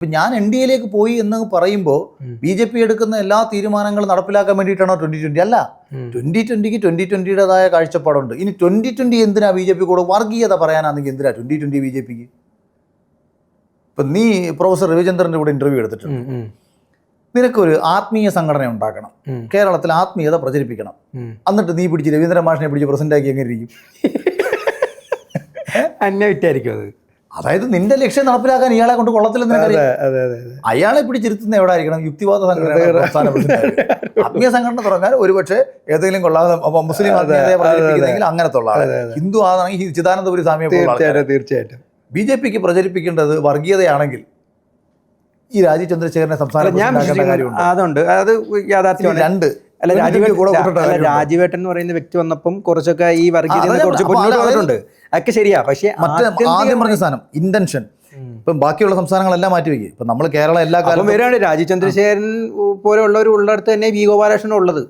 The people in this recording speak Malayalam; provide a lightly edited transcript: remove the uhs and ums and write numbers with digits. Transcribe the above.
ഇപ്പം ഞാൻ എൻ ഡി എയിലേക്ക് പോയി എന്ന് പറയുമ്പോൾ ബി ജെ പി എടുക്കുന്ന എല്ലാ തീരുമാനങ്ങളും നടപ്പിലാക്കാൻ വേണ്ടിയിട്ടാണോ 2020? അല്ല, 2020ക്ക് 2020യുടേതായ കാഴ്ചപ്പാടുണ്ട്. ഇനി 2020 എന്തിനാ ബി ജെ പി കൂടെ വർഗീയത പറയാനാണെങ്കിൽ എന്തിനാ 2020 ബി ജെ പിക്ക്? ഇപ്പം നീ പ്രൊഫസർ രവിചന്ദ്രൻ്റെ കൂടെ ഇൻ്റർവ്യൂ എടുത്തിട്ടുണ്ട്. നിനക്കൊരു ആത്മീയ സംഘടന ഉണ്ടാക്കണം, കേരളത്തിൽ ആത്മീയത പ്രചരിപ്പിക്കണം, എന്നിട്ട് നീ പിടിച്ച് രവീന്ദ്രൻ മാഷിനെ പിടിച്ച് പ്രസിഡൻ്റാക്കി എങ്ങനെ ഇരിക്കും? അന്നെ വിറ്റായിരിക്കും അത്. അതായത് നിന്റെ ലക്ഷ്യം നടപ്പിലാക്കാൻ ഇയാളെ കൊണ്ട് കൊള്ളത്തില്ലെന്ന് അയാളെ പിടിച്ചിരുത്തുന്ന എവിടെ ആയിരിക്കണം? യുക്തിവാദ സംഘടന, ആത്മീയ സംഘടന തുടങ്ങാൻ ഒരുപക്ഷെ ഏതെങ്കിലും കൊള്ളാതെ മുസ്ലിം ആത്മീയതയെ പ്രചരിപ്പിക്കുന്നെങ്കിൽ അങ്ങനത്തെ ഉള്ള ആളെ, ഹിന്ദു ആണെങ്കിൽ ചിദാനന്ദപുരി സ്വാമിയെ തീർച്ചയായിട്ടും ബി ജെ പിക്ക് പ്രചരിപ്പിക്കേണ്ടത് വർഗീയതയാണെങ്കിൽ ഈ രാജീവ് ചന്ദ്രശേഖരനെ സംസ്ഥാനം അതുണ്ട്, അത് യാഥാർത്ഥ്യമാണ്. രണ്ട് അല്ല, രാജീവേട്ടൻ എന്ന് പറയുന്ന വ്യക്തി വന്നപ്പം കുറച്ചൊക്കെ ഈ വർഗീയത കുറച്ച് മുന്നോട്ടുണ്ട്, അതൊക്കെ ശരിയാ. പക്ഷേ ആദ്യം പറഞ്ഞ സാധനം ഇന്റൻഷൻ ഇപ്പം ബാക്കിയുള്ള സംസ്ഥാനങ്ങളെല്ലാം മാറ്റിവെക്കുക. ഇപ്പം നമ്മൾ കേരളം എല്ലാ കാലവും വരികയാണ്. രാജീവ് ചന്ദ്രശേഖരൻ പോലെയുള്ളവർ ഉള്ളിടത്ത് തന്നെ വി ഗോപാലകൃഷ്ണൻ ഉള്ളത്.